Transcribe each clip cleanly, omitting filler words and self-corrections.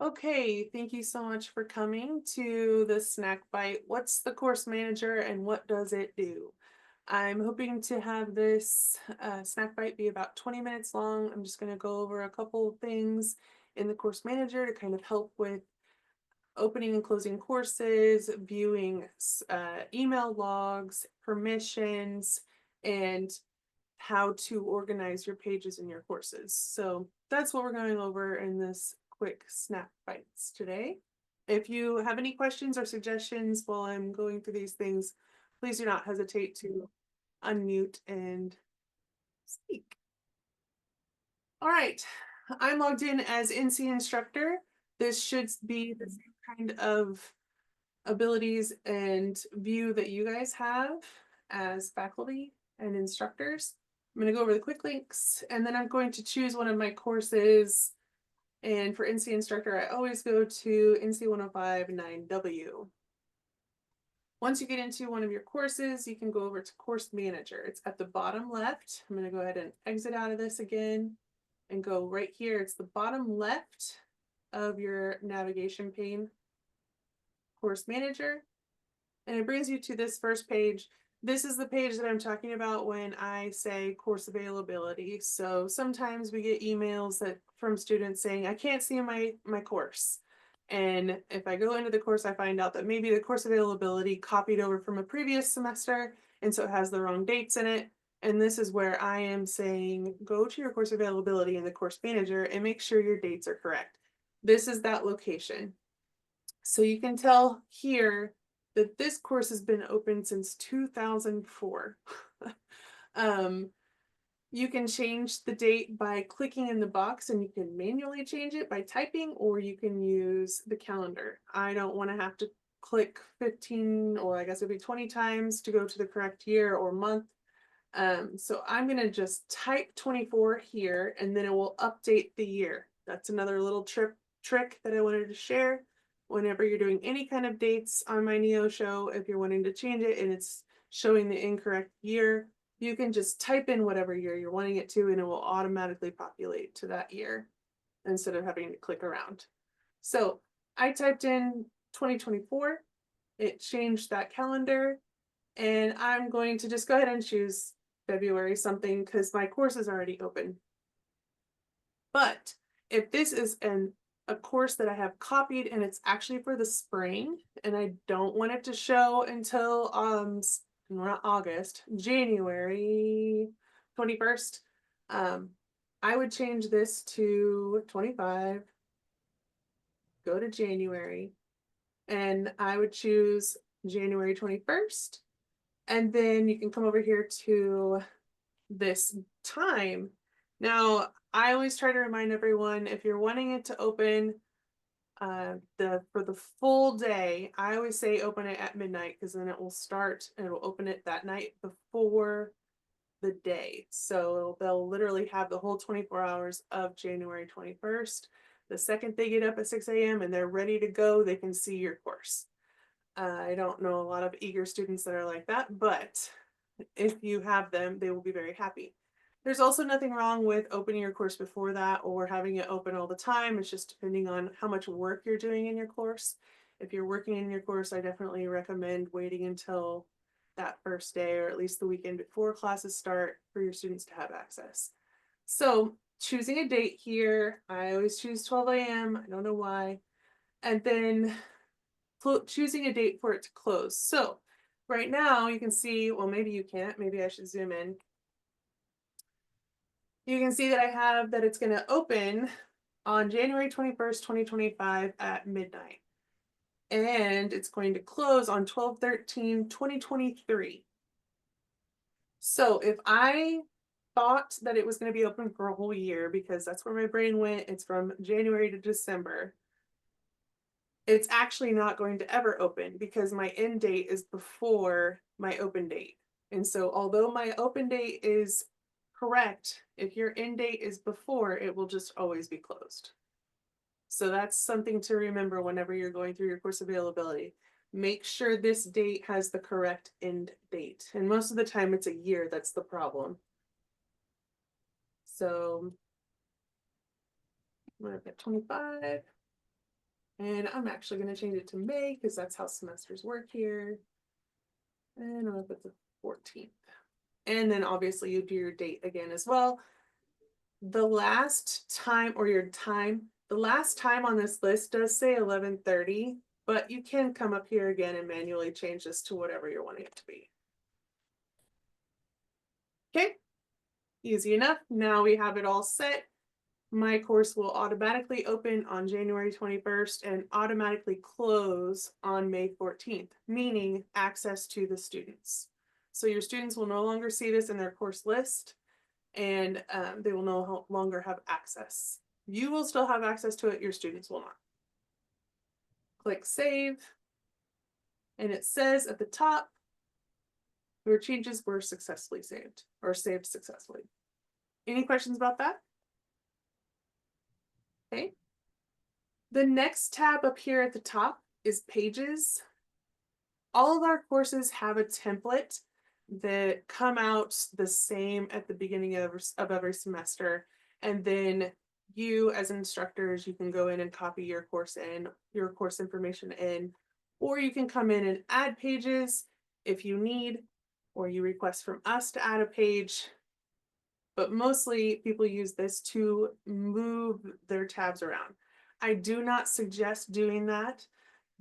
Okay, thank you so much for coming to the Snack Bite. What's the course manager and what does it do? I'm hoping to have this snack bite be about 20 minutes long. I'm just going to go over a couple of things in the course manager to kind of help with opening and closing courses, viewing email logs, permissions, and how to organize your pages in your courses. So that's what we're going over in this quick snap bites today. If you have any questions or suggestions while I'm going through these things, please do not hesitate to unmute and speak. All right, I'm logged in as NC instructor. This should be the same kind of abilities and view that you guys have as faculty and instructors. I'm going to go over the quick links and then I'm going to choose one of my courses. And for NC instructor, I always go to NC 105 9W. Once you get into one of your courses, you can go over to course manager. It's at the bottom left. I'm going to go ahead and exit out of this again and go right here. It's the bottom left of your navigation pane, course manager. And it brings you to this first page. This is the page that I'm talking about when I say course availability. So sometimes we get emails from students saying, I can't see my course. And if I go into the course, I find out that maybe the course availability copied over from a previous semester, and so it has the wrong dates in it. And this is where I am saying, go to your course availability in the course manager and make sure your dates are correct. This is that location. So you can tell here that this course has been open since 2004. um, you can change the date by clicking in the box and you can manually change it by typing, or you can use the calendar. I don't want to have to click 15, or I guess it'd be 20 times to go to the correct year or month. So I'm going to just type 24 here and then it will update the year. That's another little trick that I wanted to share. Whenever you're doing any kind of dates on my Neo show, if you're wanting to change it and it's showing the incorrect year, you can just type in whatever year you're wanting it to and it will automatically populate to that year instead of having to click around. So I typed in 2024, it changed that calendar, and I'm going to just go ahead and choose February something because my course is already open. But if this is a course that I have copied and it's actually for the spring and I don't want it to show until not August, January 21st, I would change this to 25, go to January, and I would choose January 21st. And then you can come over here to this time. Now, I always try to remind everyone, if you're wanting it to open for the full day, I always say open it at midnight because then it will start and it will open it that night before the day. So they'll literally have the whole 24 hours of January 21st. The second they get up at 6 a.m. and they're ready to go, they can see your course. I don't know a lot of eager students that are like that, but if you have them, they will be very happy. There's also nothing wrong with opening your course before that or having it open all the time. It's just depending on how much work you're doing in your course. If you're working in your course, I definitely recommend waiting until that first day or at least the weekend before classes start for your students to have access. So choosing a date here, I always choose 12 a.m. I don't know why. And then choosing a date for it to close. So right now you can see, well, maybe you can't, maybe I should zoom in. You can see that I have that it's going to open on January 21st, 2025 at midnight. And it's going to close on 12/13/2023. So if I thought that it was going to be open for a whole year, because that's where my brain went, it's from January to December, it's actually not going to ever open because my end date is before my open date. And so although my open date is correct, if your end date is before, it will just always be closed. So that's something to remember whenever you're going through your course availability. Make sure this date has the correct end date. And most of the time it's a year that's the problem. So I'm gonna put 25. And I'm actually going to change it to May because that's how semesters work here. And I'm going to put the 14th. And then obviously you do your date again as well. The last time the last time on this list does say 11:30, but you can come up here again and manually change this to whatever you're wanting it to be. Okay, easy enough. Now we have it all set. My course will automatically open on January 21st and automatically close on May 14th, meaning access to the students. So your students will no longer see this in their course list, and they will no longer have access. You will still have access to it, your students will not. Click save, and it says at the top, your changes were successfully saved or saved successfully. Any questions about that? Okay. The next tab up here at the top is pages. All of our courses have a template that come out the same at the beginning of every semester. And then you as instructors, you can go in and copy your course information in, or you can come in and add pages if you need, or you request from us to add a page. But mostly people use this to move their tabs around. I do not suggest doing that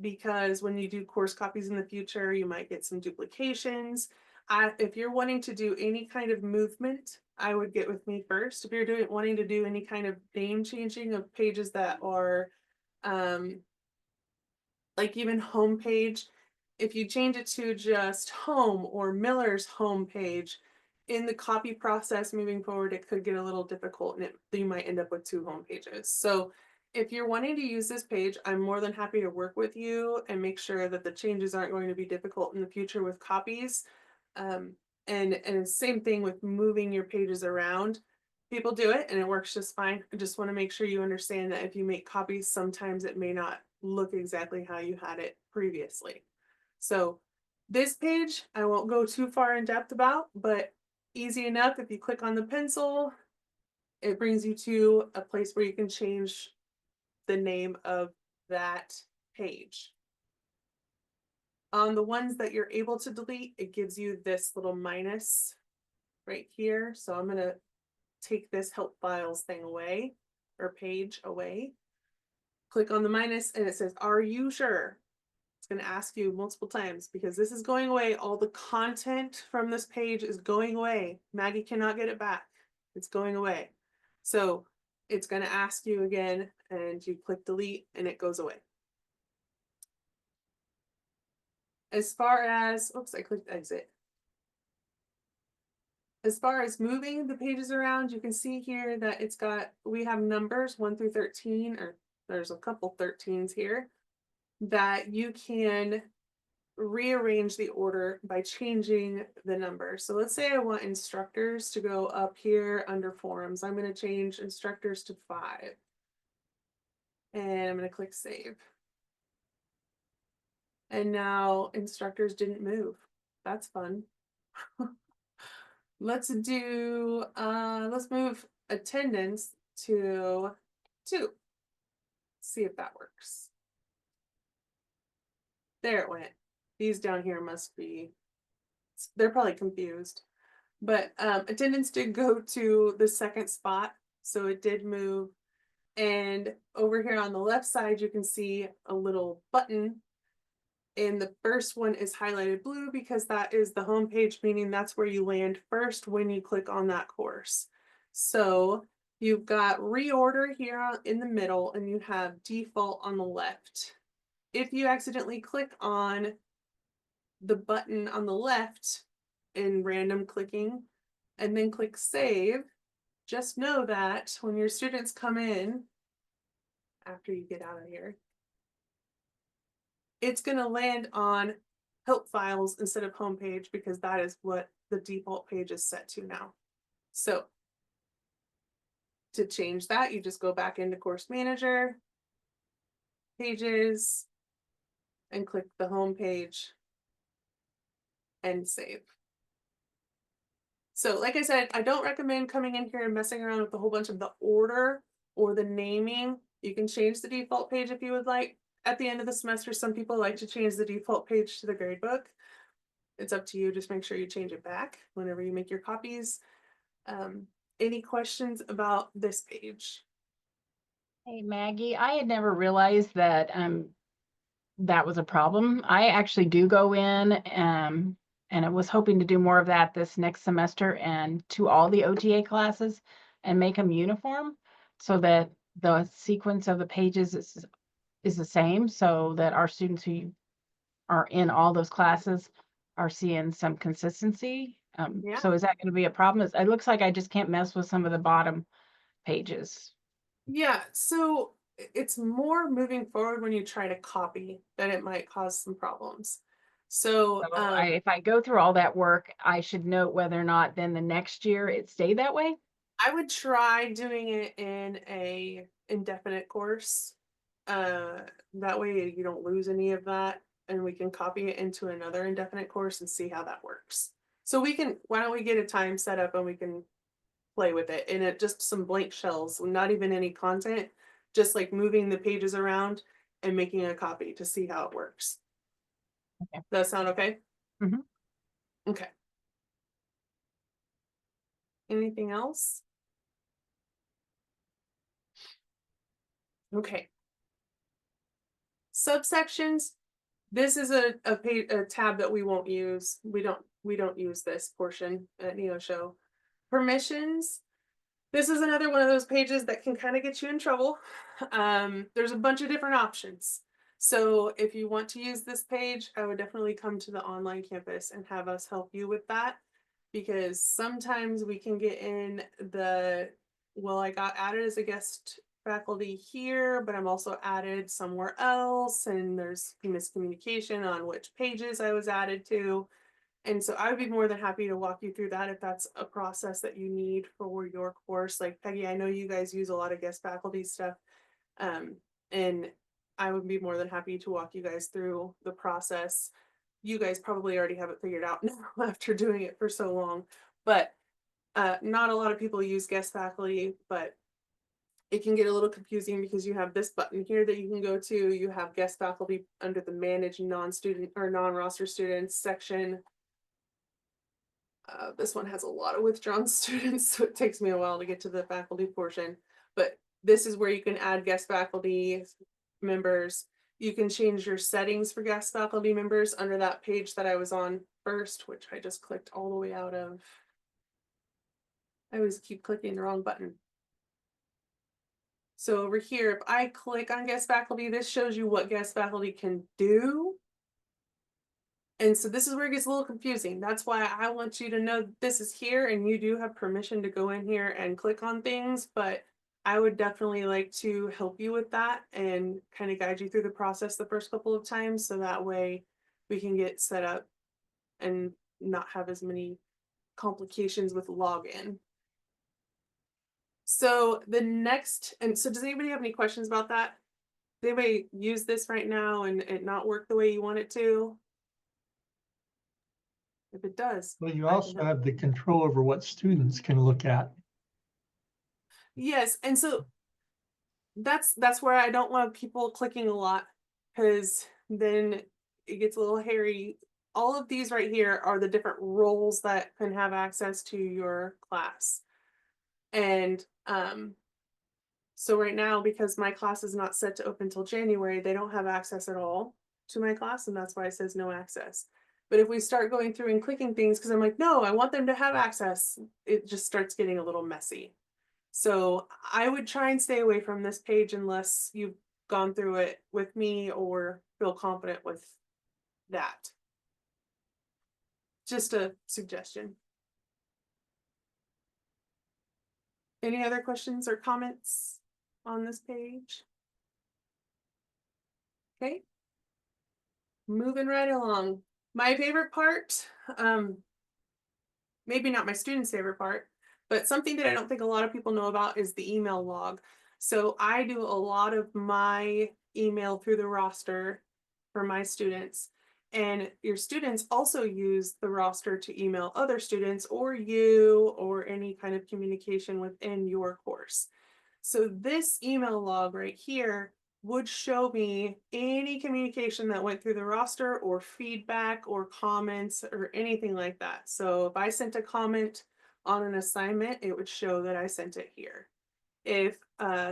because when you do course copies in the future, you might get some duplications. If you're wanting to do any kind of movement, I would get with me first. If you're wanting to do any kind of name changing of pages that are like even homepage, if you change it to just home or Miller's homepage, in the copy process moving forward, it could get a little difficult and you might end up with two home pages. So if you're wanting to use this page, I'm more than happy to work with you and make sure that the changes aren't going to be difficult in the future with copies. And same thing with moving your pages around. People do it and it works just fine. I just want to make sure you understand that if you make copies, sometimes it may not look exactly how you had it previously. So this page, I won't go too far in depth about, but easy enough. If you click on the pencil, it brings you to a place where you can change the name of that page. On the ones that you're able to delete, it gives you this little minus right here. So I'm going to take this help files thing away or page away. Click on the minus and it says, are you sure? It's going to ask you multiple times because this is going away. All the content from this page is going away. Maggie cannot get it back. It's going away. So it's going to ask you again and you click delete and it goes away. As far as, oops, I clicked exit. As far as moving the pages around, you can see here that we have numbers 1 through 13, or there's a couple 13s here, that you can rearrange the order by changing the number. So let's say I want instructors to go up here under forums. I'm going to change instructors to 5. And I'm going to click save. And now instructors didn't move. That's fun. Let's move attendance to 2. See if that works. There it went. These down here must be, they're probably confused. But attendance did go to the second spot, so it did move. And over here on the left side, you can see a little button. And the first one is highlighted blue because that is the home page, meaning that's where you land first when you click on that course. So you've got reorder here in the middle and you have default on the left. If you accidentally click on the button on the left in random clicking and then click save, just know that when your students come in, after you get out of here, it's going to land on help files instead of homepage because that is what the default page is set to now. So to change that, you just go back into Course Manager, Pages, and click the home page and save. So like I said, I don't recommend coming in here and messing around with a whole bunch of the order or the naming. You can change the default page if you would like, at the end of the semester, some people like to change the default page to the gradebook. It's up to you. Just make sure you change it back whenever you make your copies. Um, any questions about this page? Hey Maggie, I had never realized that that was a problem. I actually do go in and I was hoping to do more of that this next semester and to all the OTA classes and make them uniform so that the sequence of the pages is the same so that our students who are in all those classes are seeing some consistency. Yeah. So is that going to be a problem? It looks like I just can't mess with some of the bottom pages. Yeah, so it's more moving forward when you try to copy that it might cause some problems. So So if I go through all that work, I should note whether or not then the next year it stayed that way? I would try doing it in a indefinite course. Uh, that way you don't lose any of that, and we can copy it into another indefinite course and see how that works. So why don't we get a time set up and we can play with it, and it just some blank shells, not even any content, just like moving the pages around and making a copy to see how it works. Okay. Does that sound okay? Mhm. Okay. Anything else? Okay. Subsections. This is a tab that we won't use. We don't use this portion at NeoShow. Permissions. This is another one of those pages that can kind of get you in trouble. There's a bunch of different options. So if you want to use this page, I would definitely come to the online campus and have us help you with that, because sometimes we can get in well, I got added as a guest faculty here, but I'm also added somewhere else, and there's miscommunication on which pages I was added to. And so I would be more than happy to walk you through that if that's a process that you need for your course. Like Peggy, I know you guys use a lot of guest faculty stuff. Um, and I would be more than happy to walk you guys through the process. You guys probably already have it figured out now after doing it for so long, but not a lot of people use guest faculty, but it can get a little confusing because you have this button here that you can go to. You have guest faculty under the manage non-student or non-roster students section. This one has a lot of withdrawn students, so it takes me a while to get to the faculty portion. But this is where you can add guest faculty members. You can change your settings for guest faculty members under that page that I was on first, which I just clicked all the way out of. I always keep clicking the wrong button. So over here, if I click on guest faculty, this shows you what guest faculty can do. And so this is where it gets a little confusing. That's why I want you to know this is here and you do have permission to go in here and click on things, but I would definitely like to help you with that and kind of guide you through the process the first couple of times so that way we can get set up and not have as many complications with login. So does anybody have any questions about that? Does anybody use this right now and it not work the way you want it to? If it does, Well, you I can also help. have the control over what students can look at. Yes, and so that's where I don't want people clicking a lot, because then it gets a little hairy. All of these right here are the different roles that can have access to your class. And so right now, because my class is not set to open till January, they don't have access at all to my class, and that's why it says no access. But if we start going through and clicking things, because I'm like, no, I want them to have access, it just starts getting a little messy. So I would try and stay away from this page unless you've gone through it with me or feel confident with that. Just a suggestion. Any other questions or comments on this page? Okay. Moving right along. My favorite part, maybe not my students' favorite part, but something that I don't think a lot of people know about is the email log. So I do a lot of my email through the roster for my students. And your students also use the roster to email other students or you or any kind of communication within your course. So this email log right here would show me any communication that went through the roster or feedback or comments or anything like that. So if I sent a comment on an assignment, it would show that I sent it here. If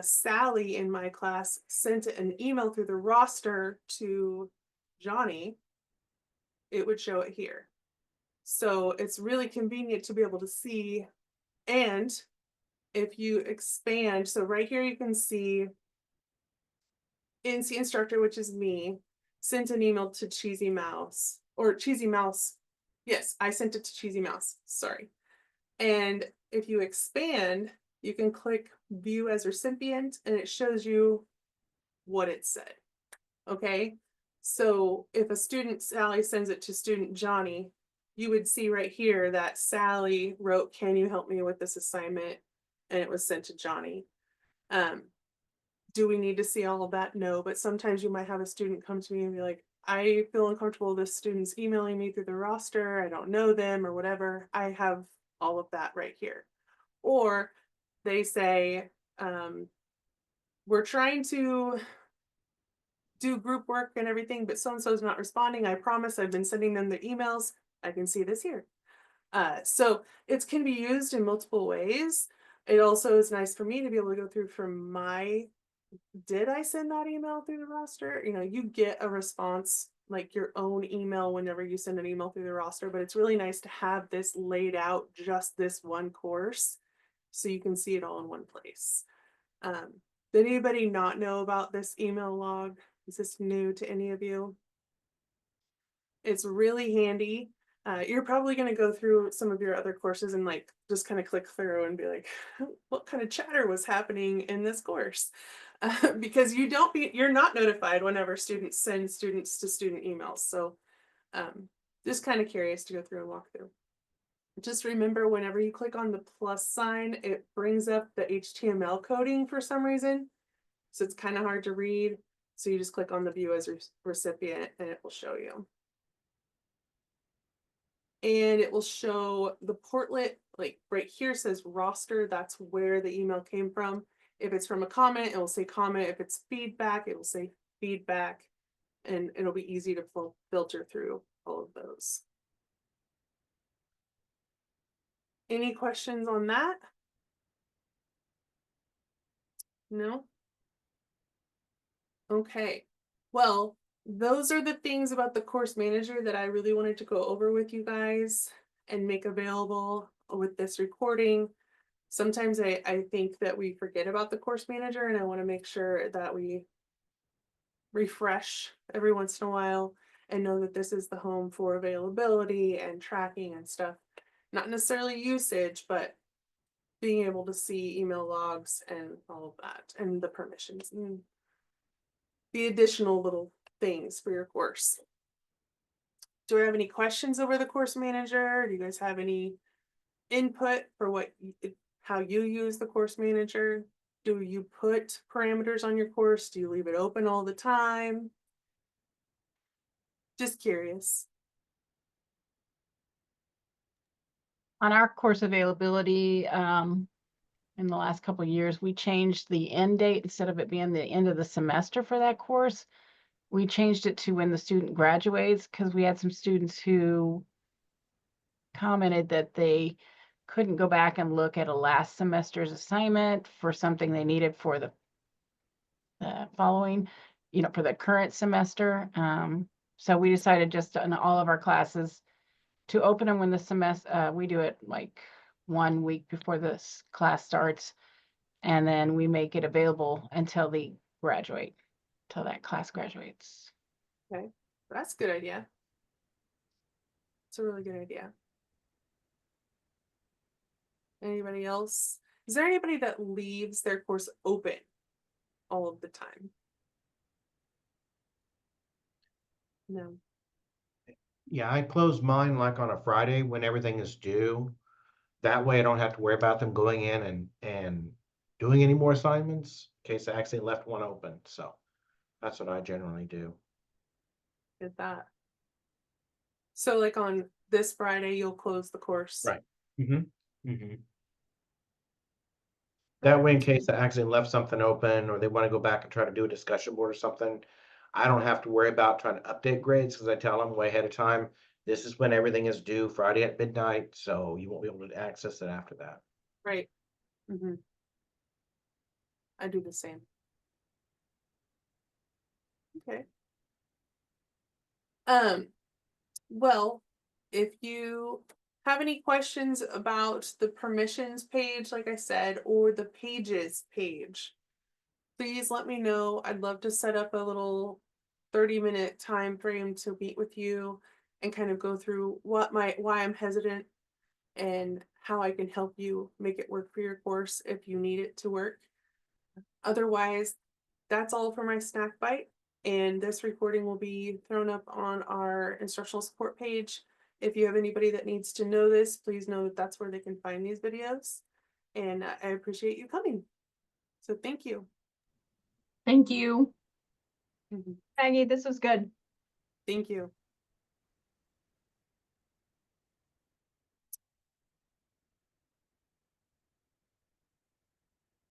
Sally in my class sent an email through the roster to Johnny, it would show it here. So it's really convenient to be able to see. And if you expand, so right here you can see NC instructor, which is me, sent an email to Cheesy Mouse or Cheesy Mouse. Yes, I sent it to Cheesy Mouse. Sorry. And if you expand, you can click view as recipient and it shows you what it said. Okay. So if a student Sally sends it to student Johnny, you would see right here that Sally wrote, "Can you help me with this assignment?" And it was sent to Johnny. Do we need to see all of that? No, but sometimes you might have a student come to me and be like, "I feel uncomfortable, this student's emailing me through the roster, I don't know them," or whatever. I have all of that right here. Or they say, "We're trying to do group work and everything, but so-and-so is not responding. I promise I've been sending them the emails." I can see this here. So it can be used in multiple ways. It also is nice for me to be able to go through from my, did I send that email through the roster? You know, you get a response like your own email whenever you send an email through the roster, but it's really nice to have this laid out, just this one course, so you can see it all in one place. Did anybody not know about this email log? Is this new to any of you? It's really handy. You're probably going to go through some of your other courses and like just kind of click through and be like, what kind of chatter was happening in this course? Because you're not notified whenever students send students to student emails. So just kind of curious to go through and walk through. Just remember, whenever you click on the plus sign, it brings up the HTML coding for some reason. So it's kind of hard to read. So you just click on the view as recipient and it will show you. And it will show the portlet, like right here says roster, that's where the email came from. If it's from a comment, it will say comment. If it's feedback, it will say feedback, and it'll be easy to filter through all of those. Any questions on that? No? Okay, well, those are the things about the course manager that I really wanted to go over with you guys and make available with this recording. Sometimes I think that we forget about the course manager, and I want to make sure that we refresh every once in a while and know that this is the home for availability and tracking and stuff. Not necessarily usage, but being able to see email logs and all of that, and the permissions and the additional little things for your course. Do I have any questions over the course manager? Do you guys have any input for how you use the course manager? Do you put parameters on your course? Do you leave it open all the time? Just curious. On our course availability, in the last couple of years, we changed the end date. Instead of it being the end of the semester for that course, we changed it to when the student graduates, because we had some students who commented that they couldn't go back and look at a last semester's assignment for something they needed for the following, for the current semester. So we decided just in all of our classes to open them when the semester, we do it like 1 week before this class starts, and then we make it available until they graduate, till that class graduates. Okay, that's a good idea. It's a really good idea. Anybody else? Is there anybody that leaves their course open all of the time? No. Yeah, I close mine like on a Friday when everything is due. That way I don't have to worry about them going in and doing any more assignments in case I accidentally left one open. So that's what I generally do. Did that. So like on this Friday, you'll close the course. Right. Mm-hmm. Mm-hmm. That way, in case I accidentally left something open or they want to go back and try to do a discussion board or something, I don't have to worry about trying to update grades because I tell them way ahead of time, this is when everything is due, Friday at midnight, so you won't be able to access it after that. Right. Mhm. I do the same. Okay. Well, if you have any questions about the permissions page, like I said, or the pages page, please let me know. I'd love to set up a little 30-minute time frame to meet with you and kind of go through why I'm hesitant and how I can help you make it work for your course if you need it to work. Otherwise, that's all for my snack bite. And this recording will be thrown up on our instructional support page. If you have anybody that needs to know this, please know that that's where they can find these videos. And I appreciate you coming. So thank you. Thank you. Mhm. Maggie, this was good. Thank you.